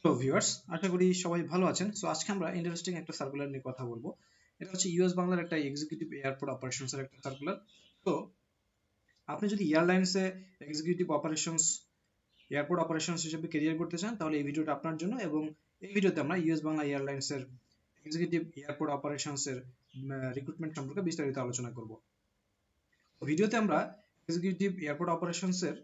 Hello viewers, আশা করি সবাই ভালো আছেন। সো আজকে আমরা ইন্টারেস্টিং একটা সার্কুলার নিয়ে কথা বলবো। এটা হচ্ছে ইউএস বাংলার একটা এক্সিকিউটিভ এয়ারপোর্ট অপারেশনস এর একটা সার্কুলার। তো আপনি যদি এয়ারলাইন্সে এক্সিকিউটিভ অপারেশনস এয়ারপোর্ট অপারেশনস হিসেবে ক্যারিয়ার করতে চান তাহলে এই ভিডিওটা আপনার জন্য। এবং এই ভিডিওতে আমরা ইউএস বাংলা এয়ারলাইন্সের এক্সিকিউটিভ এয়ারপোর্ট অপারেশনস এর রিক্রুটমেন্ট সম্পর্কে বিস্তারিত আলোচনা করব। ভিডিওতে আমরা এক্সিকিউটিভ এয়ারপোর্ট অপারেশনস এর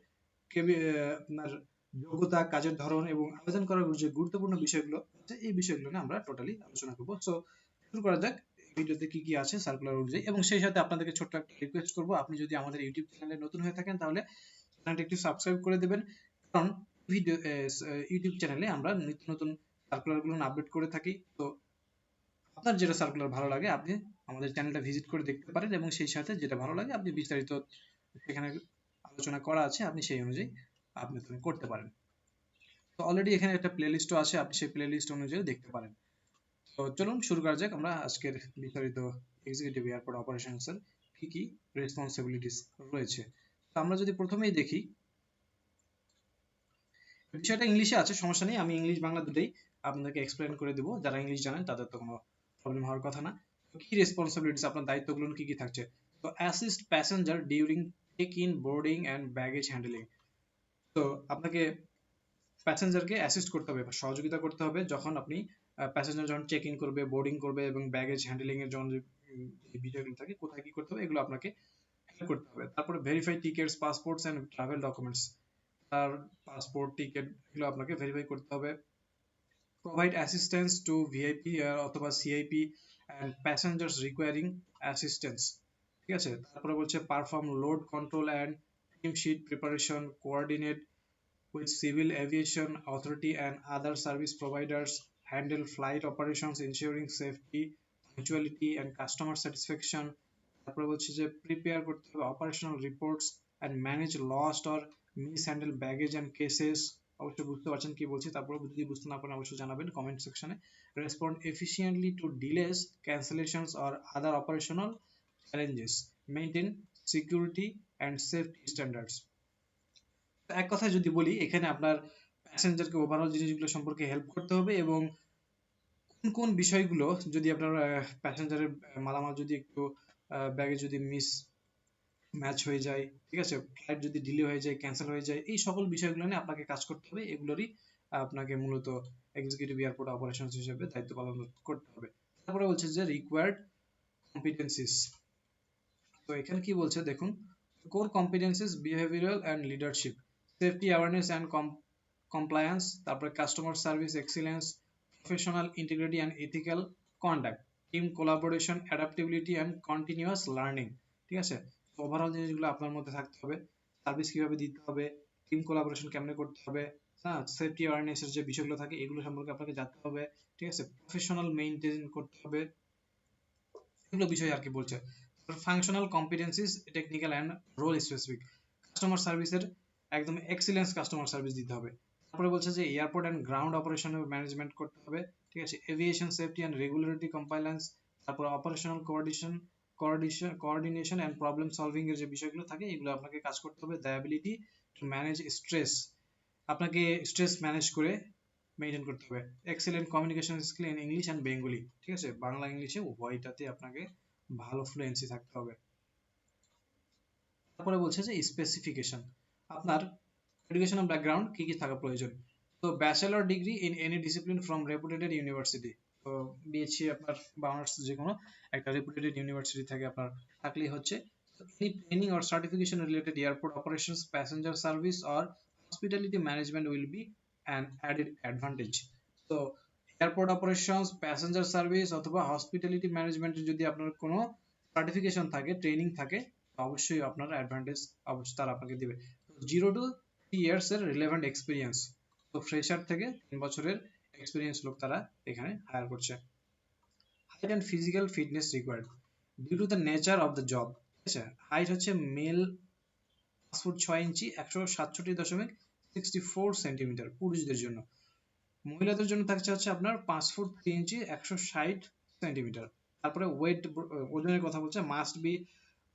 আপনার যোগ্যতা, কাজের ধরন এবং আবেদন করার যে গুরুত্বপূর্ণ বিষয়গুলো আছে এই বিষয়গুলো নিয়ে আমরা টোটালি আলোচনা করব। সো শুরু করা যাক ভিডিওতে কি কি আছে সার্কুলার অনুযায়ী। এবং সেই সাথে আপনাদেরকে ছোট্ট একটা রিকোয়েস্ট করব, আপনি যদি আমাদের ইউটিউব চ্যানেলে নতুন হয়ে থাকেন তাহলে চ্যানেলটি একটু সাবস্ক্রাইব করে দেবেন, কারণ ভিডিও ইউটিউব চ্যানেলে আমরা নিত্য নতুন সার্কুলারগুলো আপডেট করে থাকি। তো আপনার যেটা সার্কুলার ভালো লাগে আপনি আমাদের চ্যানেলটা ভিজিট করে দেখতে পারেন, এবং সেই সাথে যেটা ভালো লাগে আপনি বিস্তারিত সেখানে আলোচনা করা আছে, আপনি সেই অনুযায়ী আপনি করতে পারেন। তো অলরেডি এখানে একটা প্লেলিস্টও আছে, আপনি সেই প্লেলিস্ট অনুযায়ী দেখতে পারেন। তো চলুন শুরু করা যাক আমরা আজকের বিস্তারিত এক্সিকিউটিভ এয়ারপোর্ট অপারেশনস এর কি কি রেসপন্সিবিলিটিস রয়েছে। তো আমরা যদি প্রথমেই দেখি, বিষয়টা ইংলিশে আছে, সমস্যা নেই, আমি ইংলিশ বাংলা দুটোই আপনাদেরকে এক্সপ্লেন করে দেবো। যারা ইংলিশ জানেন তাদের তো কোনো প্রবলেম হওয়ার কথা না। তো কি রেসপন্সিবিলিটিস, আপনার দায়িত্বগুলো কি কি থাকছে? তো assist passenger during check in, boarding and baggage handling. তো আপনাকে প্যাসেঞ্জারকে অ্যাসিস্ট করতে হবে বা সহযোগিতা করতে হবে যখন আপনি প্যাসেঞ্জার যখন চেক ইন করবে, বোর্ডিং করবে এবং ব্যাগেজ হ্যান্ডলিং এর জন্য যে বিষয়গুলো থাকে, কোথায় কি করতে হবে এগুলো আপনাকে হেল্প করতে হবে। তারপরে verify tickets, passports and travel documents, তার পাসপোর্ট, টিকেট এগুলো আপনাকে ভেরিফাই করতে হবে। প্রোভাইড অ্যাসিস্ট্যান্স টু ভিআইপি অথবা CIP and passengers requiring assistance. ঠিক আছে, তারপরে বলছে perform load control and trim sheet preparation, coordinate with civil aviation authority and other service providers, handle flight operations ensuring safety, punctuality and customer satisfaction. তারপরে বলছে যে prepare করতে হবে operational reports and manage lost or miss handle baggage and cases. অবশ্যই বুঝতে পারছেন কি বলছি, তারপরে যদি বুঝতে না পারেন অবশ্যই জানাবেন কমেন্ট সেকশনে। Respond efficiently to delays, cancellations or other operational challenges, maintain security and safety standards. এক কথায় যদি বলি, এখানে আপনার প্যাসেঞ্জারকে ওভারঅল জিনিসগুলো সম্পর্কে হেল্প করতে হবে, এবং কোন কোন বিষয়গুলো যদি আপনার প্যাসেঞ্জারের মালামাল যদি একটু ব্যাগে যদি মিস ম্যাচ হয়ে যায়, ঠিক আছে, ফ্লাইট যদি ডিলে হয়ে যায়, ক্যান্সেল হয়ে যায়, এই সকল বিষয়গুলো নিয়ে আপনাকে কাজ করতে হবে। এগুলোরই আপনাকে মূলত এক্সিকিউটিভ এয়ারপোর্ট অপারেশনস হিসেবে দায়িত্ব পালন করতে হবে। তারপরে বলছে যে রিকোয়ার্ড কম্পিটেন্সিস। তো এখানে কি বলছে দেখুন, core competencies behavioural and leadership, safety awareness and compliance, তারপরে customer service excellence, professional integrity and ethical conduct, team collaboration, adaptability and continuous learning. ঠিক আছে, ওভারঅল জিনিসগুলো আপনার মধ্যে থাকতে হবে। সার্ভিস কিভাবে দিতে হবে, টিম কোলাবোরেশন কেমনে করতে হবে, হ্যাঁ, সেফটি অ্যাওয়ারনেসের যে বিষয়গুলো থাকে এগুলো সম্পর্কে আপনাকে জানতে হবে। ঠিক আছে, প্রফেশনাল মেইনটেইন করতে হবে, এগুলো বিষয় আর কি বলছে। Functional competencies, technical and role specific, customer সার্ভিসের একদম এক্সিলেন্স কাস্টমার সার্ভিস দিতে হবে। তারপরে বলছে যে এয়ারপোর্ট অ্যান্ড গ্রাউন্ড অপারেশনের ম্যানেজমেন্ট করতে হবে। ঠিক আছে, এভিয়েশন সেফটি অ্যান্ড রেগুলেটরি কম্পাইলেন্স, তারপর operational coordination and problem solving এর যে বিষয়গুলো থাকে এগুলো আপনাকে কাজ করতে হবে। The ability to manage stress, আপনাকে স্ট্রেস ম্যানেজ করে মেইনটেইন করতে হবে। Excellent communication skill in English and Bengali, ঠিক আছে, বাংলা ইংলিশে উভয়টাতে আপনাকে ভালো ফ্লুয়েন্সি থাকতে হবে। তারপরে বলছে যে স্পেসিফিকেশন, আপনার এডুকেশনাল ব্যাকগ্রাউন্ড কি কি থাকা প্রয়োজন। তো bachelor degree in any discipline from রেপুটেড university, তো বিএসসি আপনার বা অনার্স যে কোনো একটা রেপুটেড ইউনিভার্সিটি থেকে আপনার থাকলেই হচ্ছে। Any training or certification related airport operations, passenger service or hospitality management will be an added advantage. তো এয়ারপোর্ট অপারেশনস, প্যাসেঞ্জার সার্ভিস অথবা হসপিটালিটি ম্যানেজমেন্টের যদি আপনার কোনো সার্টিফিকেশন থাকে, ট্রেনিং থাকে, অবশ্যই আপনার অ্যাডভান্টেজ অবশ্যই তারা আপনাকে দিবে। 0 to 3 years এর রিলেভেন্ট এক্সপিরিয়েন্স, তো ফ্রেশার থেকে 3 বছরের এক্সপিরিয়েন্স লোক তারা এখানে হায়ার করছে। Height and physical fitness required due to the nature of the job. ঠিক আছে, হাইট হচ্ছে মেল 5 ফুট 6 ইঞ্চি 167.64 সেন্টিমিটার পুরুষদের জন্য। মহিলাদের জন্য থাকছে হচ্ছে আপনার 5 ফুট 3 ইঞ্চি 160 সেন্টিমিটার। তারপরে ওয়েট, ওজনের কথা বলছে, must be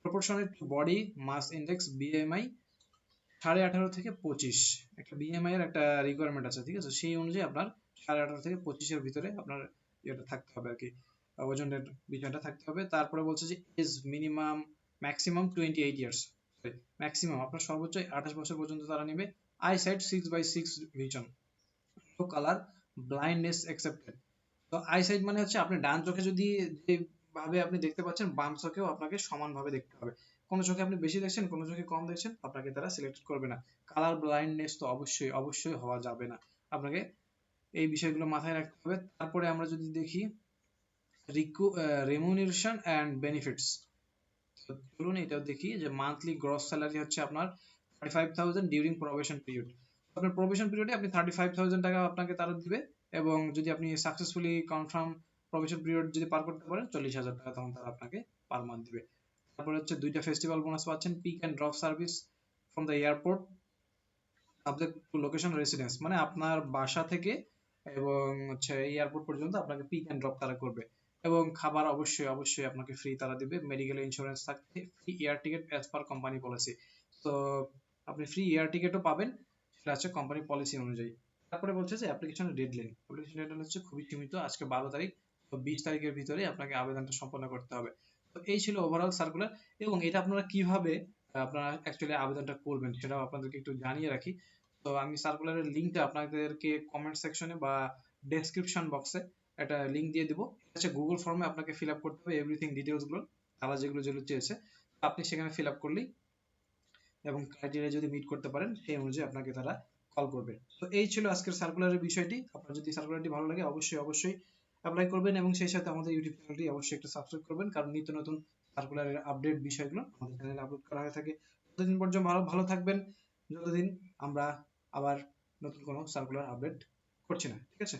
proportionate to body mass index BMI 18.5 থেকে 25, একটা বিএমআই এর একটা রিকোয়ারমেন্ট আছে, ঠিক আছে, সেই অনুযায়ী আপনার 18.5 থেকে 25-এর ভিতরে আপনার ইয়েটা থাকতে হবে আর কি, ওজনের বিষয়টা থাকতে হবে। তারপরে বলছে যে age minimum maximum 28 years, maximum আপনার সর্বোচ্চ 28 বছর পর্যন্ত তারা নেবে। Eyesight 6/6 vision, colour blindness accepted. তো আইসাইট মানে হচ্ছে আপনি ডান চোখে যদি যেভাবে আপনি দেখতে পাচ্ছেন, বাম চোখেও আপনাকে সমানভাবে দেখতে হবে। কোনো চোখে আপনি বেশি দেখছেন, কোনো চোখে কম দেখছেন, আপনাকে তারা সিলেক্ট করবে না। কালার ব্লাইন্ডনেস তো অবশ্যই অবশ্যই হওয়া যাবে না, আপনাকে এই বিষয়গুলো মাথায় রাখতে হবে। তারপরে আমরা যদি দেখি রেমুনারেশন অ্যান্ড বেনিফিটস, চলুন এটাও দেখি যে মান্থলি গ্রস স্যালারি হচ্ছে আপনার 35,000 ডিউরিং প্রবেশন পিরিয়ড। আপনার প্রবেশন পিরিয়ডে আপনি 35,000 টাকা আপনাকে তারা দিবে, এবং যদি আপনি সাকসেসফুলি কনফার্ম প্রবেশন পিরিয়ড যদি পার করতে পারেন 40,000 টাকা তখন তারা আপনাকে পার মান্থ দিবে। তারপরে হচ্ছে 2টা ফেস্টিভ্যাল বোনাস পাচ্ছেন, pick and drop service from the airport subject to location residence, মানে আপনার বাসা থেকে এবং হচ্ছে এয়ারপোর্ট পর্যন্ত আপনাকে পিক অ্যান্ড ড্রপ তারা করবে। এবং খাবার অবশ্যই অবশ্যই আপনাকে ফ্রি তারা দিবে, মেডিকেল ইন্স্যুরেন্স থাকবে, free air ticket as per company policy. তো আপনি ফ্রি এয়ার টিকেটও পাবেন, সেটা হচ্ছে কোম্পানি পলিসি অনুযায়ী। তারপরে বলছে যে অ্যাপ্লিকেশনের ডেডলাইন, অ্যাপ্লিকেশন ডেডলাইন হচ্ছে খুবই সীমিত, আজকে 12 তারিখ, তো 20 তারিখের ভিতরে আপনাকে আবেদনটা সম্পন্ন করতে হবে। তো এই ছিল ওভারঅল সার্কুলার, এবং এটা আপনারা কিভাবে আপনারা অ্যাকচুয়ালি আবেদনটা করবেন সেটাও আপনাদেরকে একটু জানিয়ে রাখি। তো আমি সার্কুলারের লিঙ্কটা আপনাদেরকে কমেন্ট সেকশনে বা ডেসক্রিপশন বক্সে একটা লিঙ্ক দিয়ে দিব। এটা হচ্ছে গুগল ফর্মে আপনাকে ফিল আপ করতে হবে এভরিথিং ডিটেলস গুলো, তারা যেগুলো যেগুলো চেয়েছে আপনি সেখানে ফিল আপ করলেই, এবং ক্রাইটেরিয়া যদি মিট করতে পারেন সেই অনুযায়ী আপনাকে তারা কল করবে। তো এই ছিল আজকের সার্কুলারের বিষয়টি। আপনার যদি সার্কুলারটি ভালো লাগে অবশ্যই অবশ্যই অ্যাপ্লাই করবেন, এবং সেই সাথে আমাদের ইউটিউব চ্যানেলটি অবশ্যই একটা সাবস্ক্রাইব করবেন, কারণ নিত্য নতুন সার্কুলারের আপডেট বিষয়গুলো আমাদের চ্যানেলে আপলোড করা হয়ে থাকে। ততদিন পর্যন্ত ভালো ভালো থাকবেন, যতদিন আমরা আবার নতুন কোনো সার্কুলার আপডেট করছি না, ঠিক আছে?